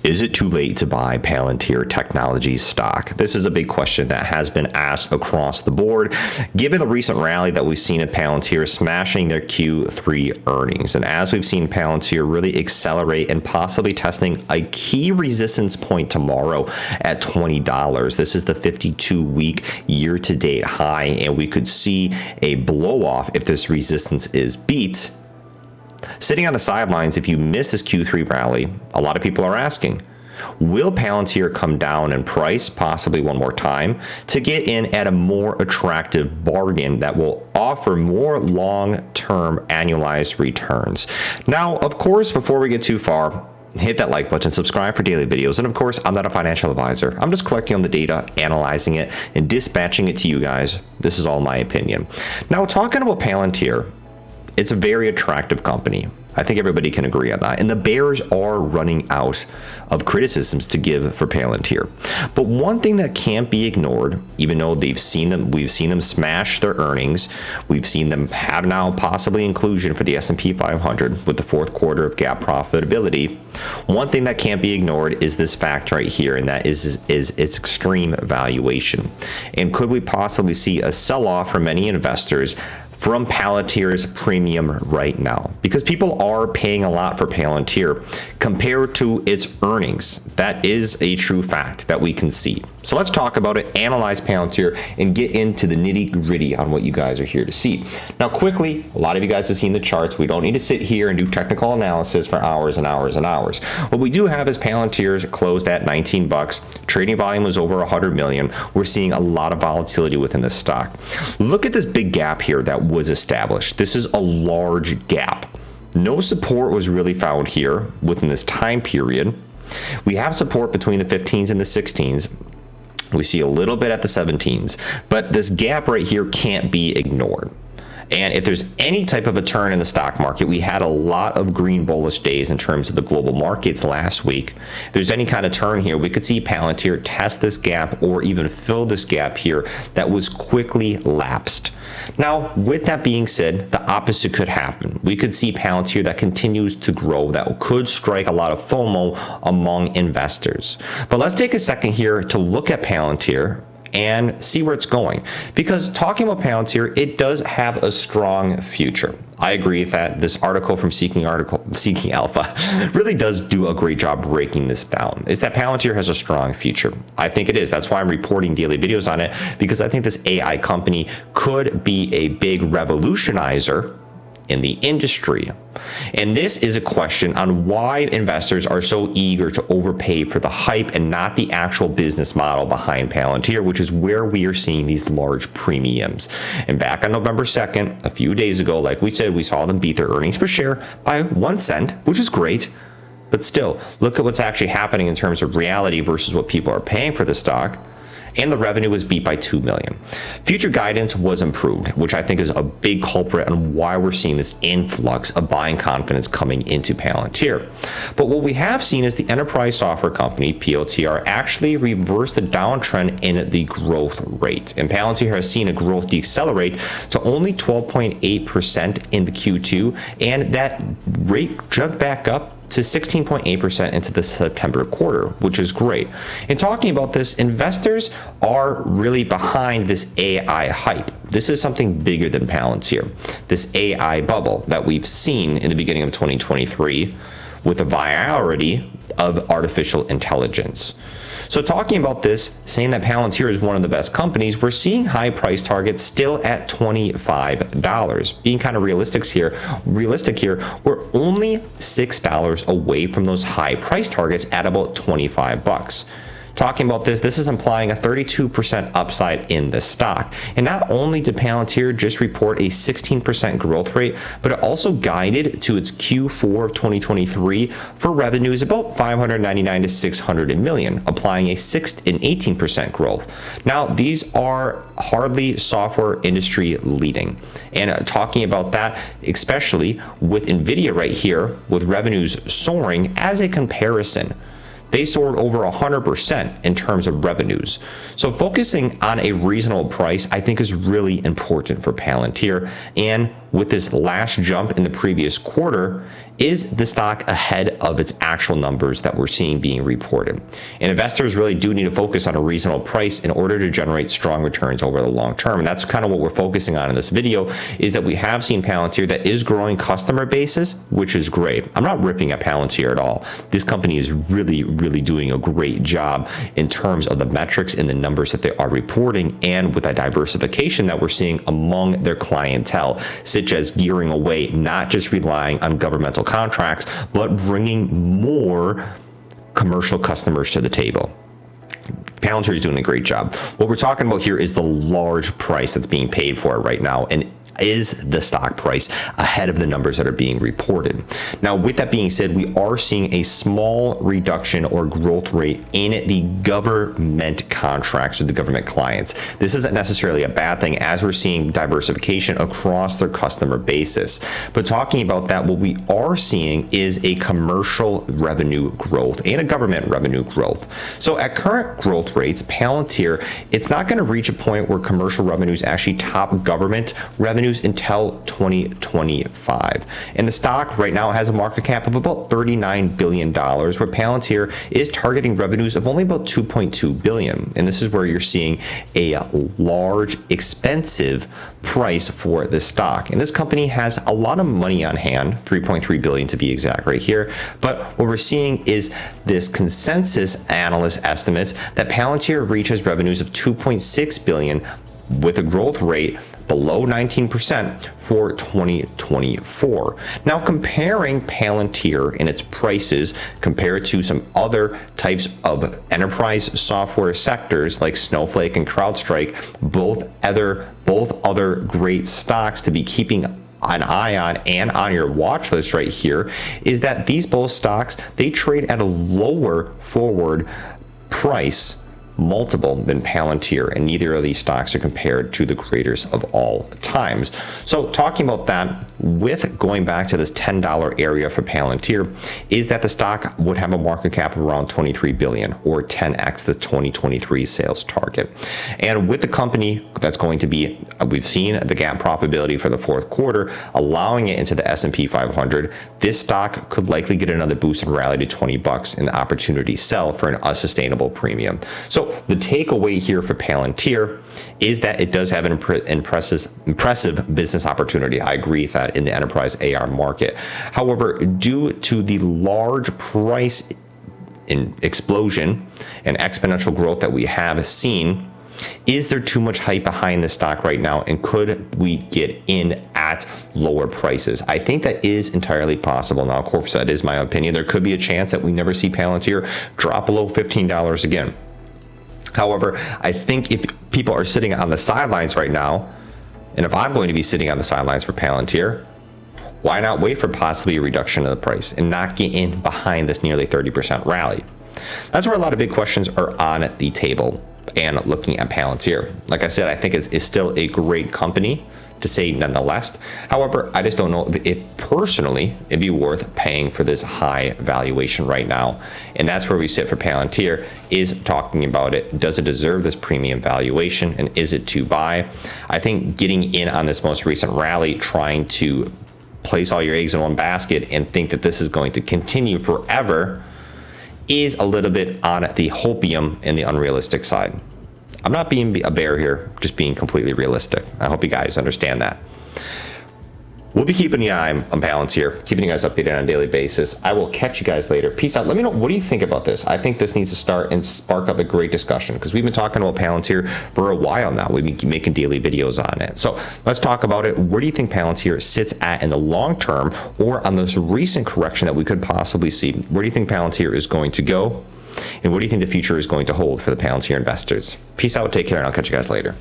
Is it too late to buy Palantir Technologies stock? This is a big question that has been asked across the board, given the recent rally that we've seen at Palantir smashing their Q3 earnings. And as we've seen Palantir really accelerate and possibly testing a key resistance point tomorrow at $20. This is the 52-week year-to-date high, and we could see a blow-off if this resistance is beat. Sitting on the sidelines, if you miss this Q3 rally, a lot of people are asking, will Palantir come down in price possibly one more time to get in at a more attractive bargain that will offer more long-term annualized returns? Now, of course, before we get too far, hit that like button, subscribe for daily videos, and of course, I'm not a financial advisor. I'm just collecting on the data, analyzing it, and dispatching it to you guys. This is all my opinion. Now, talking about Palantir, it's a very attractive company. I think everybody can agree on that. And the bears are running out of criticisms to give for Palantir. But one thing that can't be ignored, even though we've seen them smash their earnings, we've seen them have now possibly inclusion for the S&P 500 with the fourth quarter of GAAP profitability. One thing that can't be ignored is this fact right here, and that is its extreme valuation. And could we possibly see a sell-off for many investors from Palantir's premium right now? Because people are paying a lot for Palantir compared to its earnings. That is a true fact that we can see. So let's talk about it, analyze Palantir, and get into the nitty-gritty on what you guys are here to see. Now, quickly, a lot of you guys have seen the charts. We don't need to sit here and do technical analysis for hours and hours and hours. What we do have is Palantir's closed at 19 bucks. Trading volume was over 100 million. We're seeing a lot of volatility within the stock. Look at this big gap here that was established. This is a large gap. No support was really found here within this time period. We have support between the 15s and the 16s. We see a little bit at the 17s, but this gap right here can't be ignored. And if there's any type of a turn in the stock market, we had a lot of green bullish days in terms of the global markets last week. If there's any kind of turn here, we could see Palantir test this gap or even fill this gap here that was quickly lapsed. Now, with that being said, the opposite could happen. We could see Palantir that continues to grow, that could strike a lot of FOMO among investors. But let's take a second here to look at Palantir and see where it's going. Because talking about Palantir, it does have a strong future. I agree that this article from Seeking Alpha really does do a great job breaking this down. Is that Palantir has a strong future? I think it is. That's why I'm reporting daily videos on it, because I think this AI company could be a big revolutionizer in the industry. And this is a question on why investors are so eager to overpay for the hype and not the actual business model behind Palantir, which is where we are seeing these large premiums. And back on November 2nd, a few days ago, like we said, we saw them beat their earnings per share by 1 cent, which is great. But still, look at what's actually happening in terms of reality versus what people are paying for the stock. And the revenue was beat by 2 million. Future guidance was improved, which I think is a big culprit on why we're seeing this influx of buying confidence coming into Palantir. But what we have seen is the enterprise software company, PLTR, actually reversed the downtrend in the growth rate. And Palantir has seen a growth decelerate to only 12.8% in the Q2, and that rate jumped back up to 16.8% into the September quarter, which is great. And talking about this, investors are really behind this AI hype. This is something bigger than Palantir. This AI bubble that we've seen in the beginning of 2023 with the virality of artificial intelligence. So talking about this, saying that Palantir is one of the best companies, we're seeing high price targets still at $25. Being kind of realistic here, we're only $6 away from those high price targets at about 25 bucks. Talking about this is implying a 32% upside in the stock. And not only did Palantir just report a 16% growth rate, but it also guided to its Q4 of 2023 for revenues about 599 to 600 million, applying an 18% growth. Now, these are hardly software industry leading. And talking about that, especially with NVIDIA right here, with revenues soaring as a comparison. They soared over 100% in terms of revenues. So focusing on a reasonable price, I think, is really important for Palantir. And with this last jump in the previous quarter, is the stock ahead of its actual numbers that we're seeing being reported? And investors really do need to focus on a reasonable price in order to generate strong returns over the long term. And that's kind of what we're focusing on in this video, is that we have seen Palantir that is growing customer bases, which is great. I'm not ripping at Palantir at all. This company is really, really doing a great job in terms of the metrics and the numbers that they are reporting, and with that diversification that we're seeing among their clientele, such as gearing away, not just relying on governmental contracts, but bringing more commercial customers to the table. Palantir is doing a great job. What we're talking about here is the large price that's being paid for it right now, and is the stock price ahead of the numbers that are being reported. Now, with that being said, we are seeing a small reduction or growth rate in the government contracts with the government clients. This isn't necessarily a bad thing, as we're seeing diversification across their customer basis. But talking about that, what we are seeing is a commercial revenue growth and a government revenue growth. So at current growth rates, Palantir, it's not going to reach a point where commercial revenues actually top government revenues until 2025. And the stock right now has a market cap of about $39 billion, where Palantir is targeting revenues of only about $2.2 billion. And this is where you're seeing a large, expensive price for the stock. And this company has a lot of money on hand, $3.3 billion to be exact right here. But what we're seeing is this consensus analyst estimates that Palantir reaches revenues of $2.6 billion with a growth rate below 19% for 2024. Now, comparing Palantir and its prices compared to some other types of enterprise software sectors like Snowflake and CrowdStrike, both other great stocks to be keeping an eye on and on your watch list right here, is that these both stocks, they trade at a lower forward price multiple than Palantir, and neither of these stocks are compared to the greatest of all times. So talking about that, with going back to this $10 area for Palantir, is that the stock would have a market cap of around $23 billion, or 10x the 2023 sales target. And with the company that's going to be, we've seen the GAAP profitability for the fourth quarter, allowing it into the S&P 500, this stock could likely get another boost and rally to $20 in the opportunity sell for an unsustainable premium. So the takeaway here for Palantir is that it does have an impressive business opportunity. I agree with that in the enterprise AR market. However, due to the large price explosion and exponential growth that we have seen, is there too much hype behind the stock right now, and could we get in at lower prices? I think that is entirely possible. Now, of course, that is my opinion. There could be a chance that we never see Palantir drop below $15 again. However, I think if people are sitting on the sidelines right now, and if I'm going to be sitting on the sidelines for Palantir, why not wait for possibly a reduction of the price and not get in behind this nearly 30% rally? That's where a lot of big questions are on the table and looking at Palantir. Like I said, I think it's still a great company to say nonetheless. However, I just don't know if it personally, it'd be worth paying for this high valuation right now. And that's where we sit for Palantir, is talking about it. Does it deserve this premium valuation, and is it to buy? I think getting in on this most recent rally, trying to place all your eggs in one basket and think that this is going to continue forever, is a little bit on the hopium and the unrealistic side. I'm not being a bear here, just being completely realistic. I hope you guys understand that. We'll be keeping an eye on Palantir, keeping you guys updated on a daily basis. I will catch you guys later. Peace out. Let me know, what do you think about this? I think this needs to start and spark up a great discussion, because we've been talking about Palantir for a while now. We've been making daily videos on it. So let's talk about it. Where do you think Palantir sits at in the long term, or on this recent correction that we could possibly see? Where do you think Palantir is going to go? And what do you think the future is going to hold for the Palantir investors? Peace out, take care, and I'll catch you guys later.